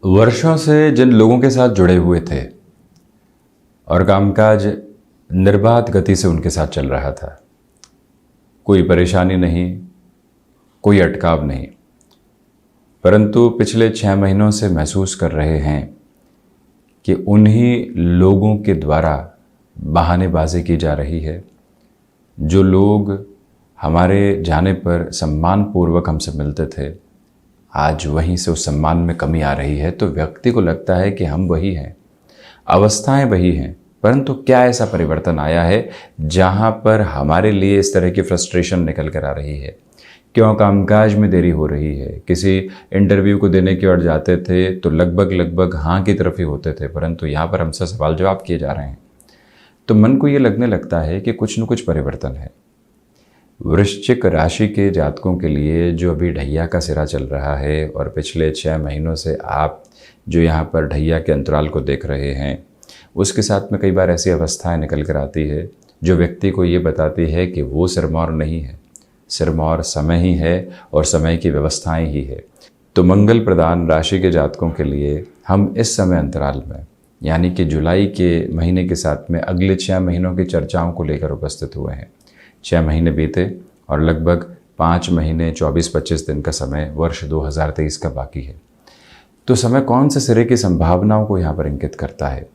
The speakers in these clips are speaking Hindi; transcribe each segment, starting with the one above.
वर्षों से जिन लोगों के साथ जुड़े हुए थे और कामकाज निर्बाध गति से उनके साथ चल रहा था, कोई परेशानी नहीं, कोई अटकाव नहीं, परंतु पिछले 6 महीनों से महसूस कर रहे हैं कि उन्हीं लोगों के द्वारा बहानेबाजी की जा रही है। जो लोग हमारे जाने पर सम्मानपूर्वक हमसे मिलते थे, आज वहीं से उस सम्मान में कमी आ रही है। तो व्यक्ति को लगता है कि हम वही हैं, अवस्थाएं वही हैं, परंतु क्या ऐसा परिवर्तन आया है जहां पर हमारे लिए इस तरह की फ्रस्ट्रेशन निकल कर आ रही है? क्यों कामकाज में देरी हो रही है? किसी इंटरव्यू को देने की ओर जाते थे तो लगभग हाँ की तरफ ही होते थे, परंतु यहाँ पर हमसे सवाल जवाब किए जा रहे हैं। तो मन को ये लगने लगता है कि कुछ न कुछ परिवर्तन है। वृश्चिक राशि के जातकों के लिए जो अभी ढैया का सिरा चल रहा है और पिछले 6 महीनों से आप जो यहाँ पर ढैया के अंतराल को देख रहे हैं, उसके साथ में कई बार ऐसी अवस्थाएं निकल कर आती है जो व्यक्ति को ये बताती है कि वो सिरमौर नहीं है, सिरमौर समय ही है और समय की व्यवस्थाएं ही है। तो मंगल प्रधान राशि के जातकों के लिए हम इस समय अंतराल में, यानी कि जुलाई के महीने के साथ में अगले 6 महीनों की चर्चाओं को लेकर उपस्थित हुए हैं। 6 महीने बीते और लगभग 5 महीने 24-25 दिन का समय वर्ष 2023 का बाकी है। तो समय कौन से सिरे की संभावनाओं को यहाँ पर इंगित करता है?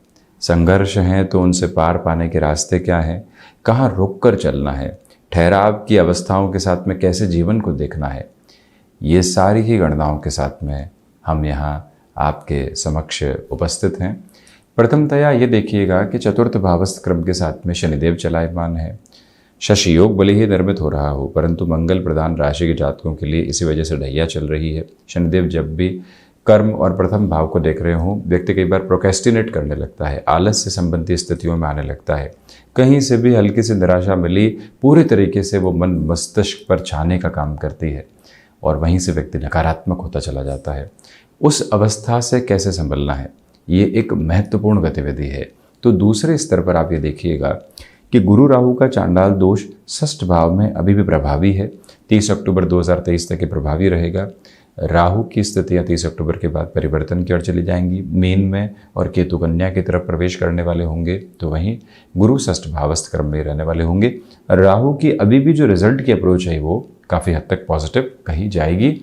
संघर्ष हैं तो उनसे पार पाने के रास्ते क्या हैं? कहाँ रुक कर चलना है? ठहराव की अवस्थाओं के साथ में कैसे जीवन को देखना है? ये सारी ही गणनाओं के साथ में हम यहाँ आपके समक्ष उपस्थित हैं। प्रथमतया ये देखिएगा कि चतुर्थ भावस्थ क्रम के साथ में शनिदेव चलायमान है। शशि योग भले ही निर्मित हो रहा हो, परंतु मंगल प्रधान राशि के जातकों के लिए इसी वजह से ढैया चल रही है। शनिदेव जब भी कर्म और प्रथम भाव को देख रहे हों, व्यक्ति कई बार प्रोक्रेस्टिनेट करने लगता है, आलस से संबंधी स्थितियों में आने लगता है। कहीं से भी हल्की सी निराशा मिली, पूरी तरीके से वो मन मस्तिष्क पर छाने का काम करती है और वहीं से व्यक्ति नकारात्मक होता चला जाता है। उस अवस्था से कैसे संभलना है, ये एक महत्वपूर्ण गतिविधि है। तो दूसरे स्तर पर आप ये देखिएगा कि गुरु राहु का चांडाल दोष षष्ठ भाव में अभी भी प्रभावी है। 30 अक्टूबर 2023 तक ये प्रभावी रहेगा। राहु की स्थितियाँ 30 अक्टूबर के बाद परिवर्तन की ओर चली जाएंगी, मीन में, और केतु कन्या की तरफ प्रवेश करने वाले होंगे। तो वहीं गुरु षष्ठ भावस्थ क्रम में रहने वाले होंगे। राहु की अभी भी जो रिजल्ट की अप्रोच है वो काफ़ी हद तक पॉजिटिव कही जाएगी।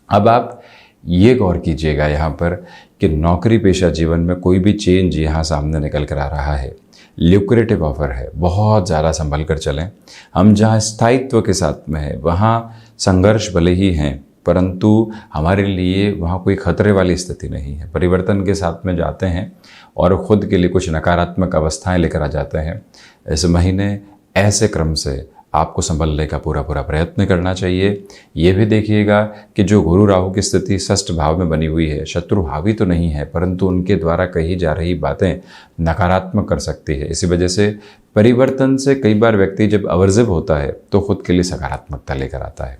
अब आप ये गौर कीजिएगा यहाँ पर कि नौकरी पेशा जीवन में कोई भी चेंज यहाँ सामने निकल कर आ रहा है। ल्यूक्रेटिव ऑफर है, बहुत ज़्यादा संभल कर चलें। हम जहाँ स्थायित्व के साथ में है वहाँ संघर्ष भले ही हैं, परंतु हमारे लिए वहाँ कोई खतरे वाली स्थिति नहीं है। परिवर्तन के साथ में जाते हैं और ख़ुद के लिए कुछ नकारात्मक अवस्थाएं लेकर आ जाते हैं। इस महीने ऐसे क्रम से आपको संभलने का पूरा प्रयत्न करना चाहिए। ये भी देखिएगा कि जो गुरु राहु की स्थिति षष्ठ भाव में बनी हुई है, शत्रु हावी तो नहीं है, परंतु उनके द्वारा कही जा रही बातें नकारात्मक कर सकती है। इसी वजह से परिवर्तन से कई बार व्यक्ति जब अवर्जिव होता है तो खुद के लिए सकारात्मकता लेकर आता है।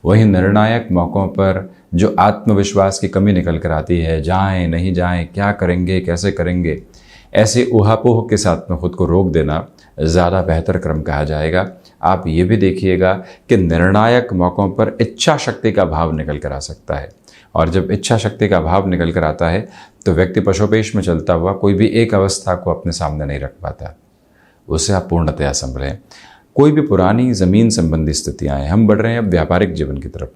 वहीं निर्णायक मौक़ों पर जो आत्मविश्वास की कमी निकल कर आती है, जाएं नहीं जाएं, क्या करेंगे कैसे करेंगे, ऐसे ऊहापोह के साथ में खुद को रोक देना ज़्यादा बेहतर क्रम कहा जाएगा। आप ये भी देखिएगा कि निर्णायक मौक़ों पर इच्छा शक्ति का भाव निकल कर आ सकता है, और जब इच्छा शक्ति का भाव निकल कर आता है तो व्यक्ति पशोपेश में चलता हुआ कोई भी एक अवस्था को अपने सामने नहीं रख पाता, उससे आप पूर्णतया संभलें। कोई भी पुरानी ज़मीन संबंधी स्थितियाँ हैं। हम बढ़ रहे हैं अब व्यापारिक जीवन की तरफ।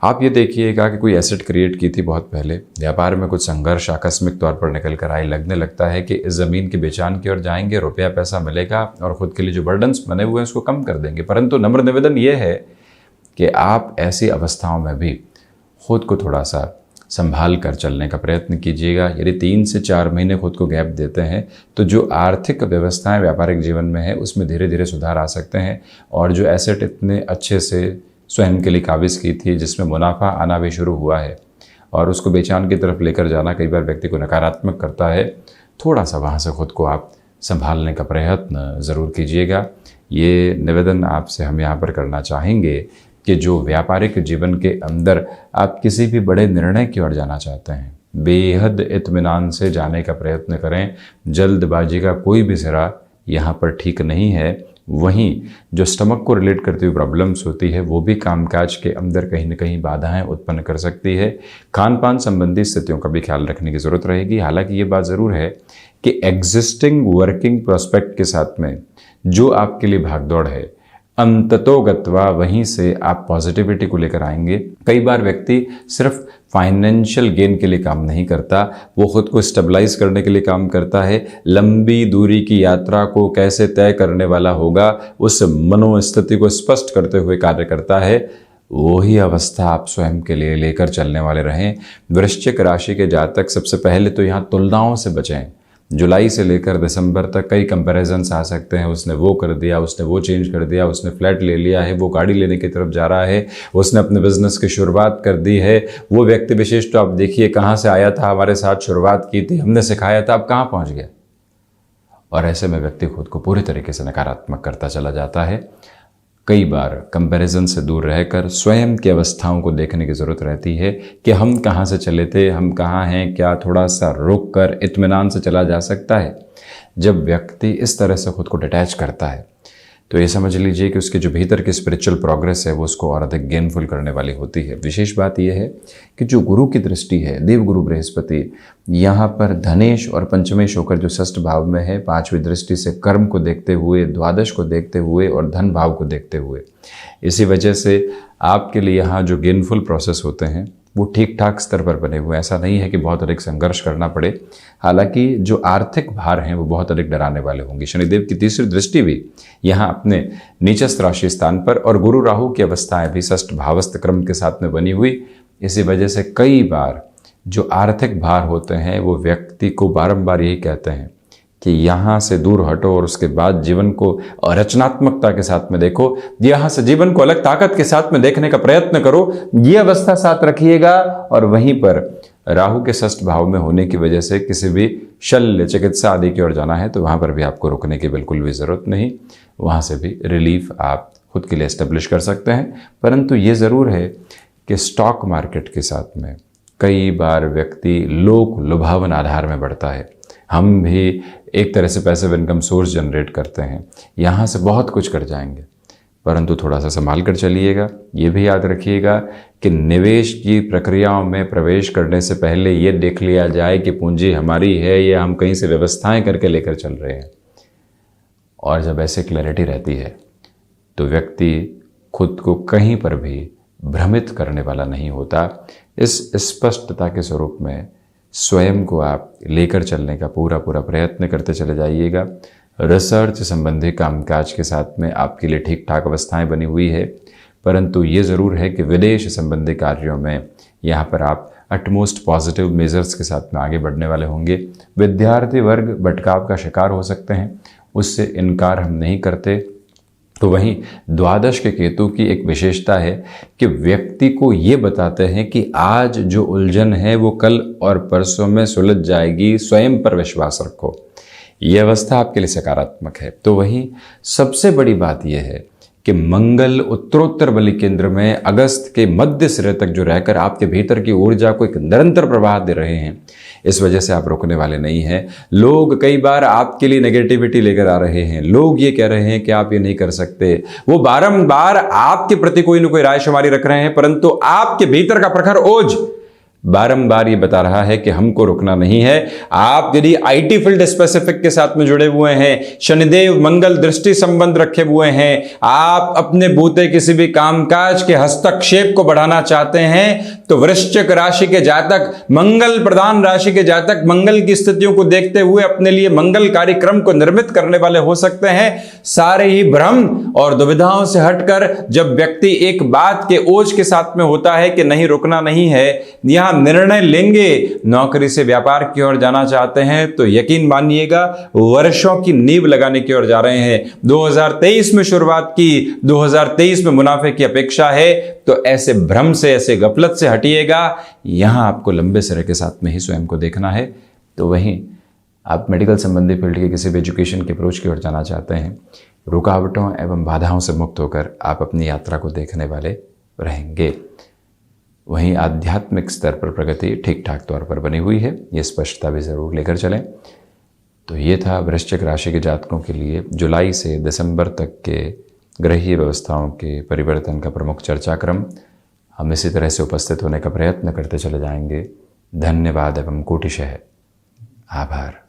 आप ये देखिएगा कि कोई एसेट क्रिएट की थी बहुत पहले, व्यापार में कुछ संघर्ष आकस्मिक तौर पर निकल कर आए, लगने लगता है कि इस ज़मीन की बेचान की ओर जाएंगे, रुपया पैसा मिलेगा और ख़ुद के लिए जो बर्डन्स बने हुए हैं उसको कम कर देंगे। परंतु नम्र निवेदन ये है कि आप ऐसी अवस्थाओं में भी खुद को थोड़ा सा संभाल कर चलने का प्रयत्न कीजिएगा। यदि 3 से 4 महीने खुद को गैप देते हैं तो जो आर्थिक व्यवस्थाएं व्यापारिक जीवन में है उसमें धीरे धीरे सुधार आ सकते हैं, और जो एसेट इतने अच्छे से स्वयं के लिए काबिज की थी, जिसमें मुनाफा आना भी शुरू हुआ है और उसको बेचान की तरफ लेकर जाना कई बार व्यक्ति को नकारात्मक करता है, थोड़ा सा वहाँ से खुद को आप संभालने का प्रयत्न ज़रूर कीजिएगा। ये निवेदन आपसे हम यहाँ पर करना चाहेंगे कि जो व्यापारिक जीवन के अंदर आप किसी भी बड़े निर्णय की ओर जाना चाहते हैं, बेहद इत्मीनान से जाने का प्रयत्न करें। जल्दबाजी का कोई भी सिरा यहाँ पर ठीक नहीं है। वहीं जो स्टमक को रिलेट करती हुई प्रॉब्लम्स होती है वो भी कामकाज के अंदर कहीं ना कहीं बाधाएं उत्पन्न कर सकती है। खान पान संबंधी स्थितियों का भी ख्याल रखने की ज़रूरत रहेगी। हालांकि ये बात ज़रूर है कि एग्जिस्टिंग वर्किंग प्रोस्पेक्ट के साथ में जो आपके लिए भागदौड़ है, अंततोगत्वा वहीं से आप पॉजिटिविटी को लेकर आएंगे। कई बार व्यक्ति सिर्फ फाइनेंशियल गेन के लिए काम नहीं करता, वो खुद को स्टेबलाइज करने के लिए काम करता है। लंबी दूरी की यात्रा को कैसे तय करने वाला होगा उस मनोस्थिति को स्पष्ट करते हुए कार्य करता है। वही अवस्था आप स्वयं के लिए लेकर चलने वाले रहें। वृश्चिक राशि के जातक सबसे पहले तो यहाँ तुलनाओं से बचें। जुलाई से लेकर दिसंबर तक कई कंपैरिजन्स आ सकते हैं। उसने वो कर दिया, उसने वो चेंज कर दिया, उसने फ्लैट ले लिया है, वो गाड़ी लेने की तरफ जा रहा है, उसने अपने बिजनेस की शुरुआत कर दी है। वो व्यक्ति विशेष तो आप देखिए कहाँ से आया था, हमारे साथ शुरुआत की थी, हमने सिखाया था, अब कहाँ पहुँच गया। और ऐसे में व्यक्ति खुद को पूरी तरीके से नकारात्मक करता चला जाता है। कई बार कंपैरिजन से दूर रहकर स्वयं की अवस्थाओं को देखने की ज़रूरत रहती है कि हम कहाँ से चले थे, हम कहाँ हैं, क्या थोड़ा सा रुक कर इत्मीनान से चला जा सकता है। जब व्यक्ति इस तरह से खुद को डिटैच करता है तो ये समझ लीजिए कि उसके जो भीतर की स्पिरिचुअल प्रोग्रेस है वो उसको और अधिक गेनफुल करने वाली होती है। विशेष बात यह है कि जो गुरु की दृष्टि है, देवगुरु बृहस्पति यहाँ पर धनेश और पंचमेश होकर जो षष्ठ भाव में है, पांचवी दृष्टि से कर्म को देखते हुए, द्वादश को देखते हुए और धन भाव को देखते हुए, इसी वजह से आपके लिए यहाँ जो गेनफुल प्रोसेस होते हैं वो ठीक ठाक स्तर पर बने हुए हैं। ऐसा नहीं है कि बहुत अधिक संघर्ष करना पड़े। हालांकि जो आर्थिक भार हैं वो बहुत अधिक डराने वाले होंगे। शनिदेव की तीसरी दृष्टि भी यहाँ अपने नीचस्थ राशि स्थान पर और गुरु राहु की अवस्थाएं भी षष्ठ भावस्थ क्रम के साथ में बनी हुई, इसी वजह से कई बार जो आर्थिक भार होते हैं वो व्यक्ति को बारंबार यही कहते हैं कि यहाँ से दूर हटो और उसके बाद जीवन को रचनात्मकता के साथ में देखो, यहाँ से जीवन को अलग ताकत के साथ में देखने का प्रयत्न करो। ये अवस्था साथ रखिएगा। और वहीं पर राहु के षष्ठ भाव में होने की वजह से किसी भी शल्य चिकित्सा आदि की ओर जाना है तो वहाँ पर भी आपको रुकने की बिल्कुल भी ज़रूरत नहीं। वहाँ से भी रिलीफ आप खुद के लिए एस्टेब्लिश कर सकते हैं। परंतु ये ज़रूर है कि स्टॉक मार्केट के साथ में कई बार व्यक्ति लोक लुभावन आधार में बढ़ता है। हम भी एक तरह से पैसिव इनकम सोर्स जनरेट करते हैं, यहाँ से बहुत कुछ कर जाएंगे, परंतु थोड़ा सा संभाल कर चलिएगा। ये भी याद रखिएगा कि निवेश की प्रक्रियाओं में प्रवेश करने से पहले ये देख लिया जाए कि पूंजी हमारी है या हम कहीं से व्यवस्थाएं करके लेकर चल रहे हैं। और जब ऐसे क्लैरिटी रहती है तो व्यक्ति खुद को कहीं पर भी भ्रमित करने वाला नहीं होता। इस स्पष्टता के स्वरूप में स्वयं को आप लेकर चलने का पूरा प्रयत्न करते चले जाइएगा। रिसर्च संबंधी कामकाज के साथ में आपके लिए ठीक ठाक अवस्थाएं बनी हुई है, परंतु ये ज़रूर है कि विदेश संबंधी कार्यों में यहाँ पर आप अटमोस्ट पॉजिटिव मेजर्स के साथ में आगे बढ़ने वाले होंगे। विद्यार्थी वर्ग भटकाव का शिकार हो सकते हैं, उससे इनकार हम नहीं करते। तो वहीं द्वादश के केतु की एक विशेषता है कि व्यक्ति को ये बताते हैं कि आज जो उलझन है वो कल और परसों में सुलझ जाएगी, स्वयं पर विश्वास रखो। ये अवस्था आपके लिए सकारात्मक है। तो वहीं सबसे बड़ी बात यह है कि मंगल उत्तरोत्तर बलि केंद्र में अगस्त के मध्य सिरे तक जो रहकर आपके भीतर की ऊर्जा को एक निरंतर प्रवाह दे रहे हैं, इस वजह से आप रुकने वाले नहीं हैं। लोग कई बार आपके लिए नेगेटिविटी लेकर आ रहे हैं, लोग ये कह रहे हैं कि आप ये नहीं कर सकते, वो बारंबार आपके प्रति कोई न कोई राय शुमारी रख रहे हैं, परंतु आपके भीतर का प्रखर ओज बारंबार ये बता रहा है कि हमको रुकना नहीं है। आप यदि आईटी फील्ड स्पेसिफिक के साथ में जुड़े हुए हैं, शनिदेव मंगल दृष्टि संबंध रखे हुए हैं, आप अपने बूते किसी भी कामकाज के हस्तक्षेप को बढ़ाना चाहते हैं, तो वृश्चिक राशि के जातक, मंगल प्रधान राशि के जातक मंगल की स्थितियों को देखते हुए अपने लिए मंगल कार्यक्रम को निर्मित करने वाले हो सकते हैं। सारे ही भ्रम और दुविधाओं से हटकर जब व्यक्ति एक बात के ओज के साथ में होता है कि नहीं रुकना नहीं है, यहां निर्णय लेंगे, नौकरी से व्यापार की ओर जाना चाहते हैं, तो यकीन मानिएगा वर्षों की नींव लगाने की ओर जा रहे हैं। 2023 में शुरुआत की, 2023 में मुनाफे की अपेक्षा है, तो ऐसे भ्रम से, ऐसे गफलत से हटिएगा। यहां आपको लंबे सिरे के साथ में ही स्वयं को देखना है। तो वहीं आप मेडिकल संबंधी फील्ड के किसी भी एजुकेशन के अप्रोच की ओर जाना चाहते हैं, रुकावटों एवं बाधाओं से मुक्त होकर आप अपनी यात्रा को देखने वाले रहेंगे। वहीं आध्यात्मिक स्तर पर प्रगति ठीक ठाक तौर पर बनी हुई है, ये स्पष्टता भी ज़रूर लेकर चलें। तो ये था वृश्चिक राशि के जातकों के लिए जुलाई से दिसंबर तक के ग्रहीय व्यवस्थाओं के परिवर्तन का प्रमुख चर्चाक्रम। हम इसी तरह से उपस्थित होने का प्रयत्न करते चले जाएंगे। धन्यवाद एवं कोटिशः आभार।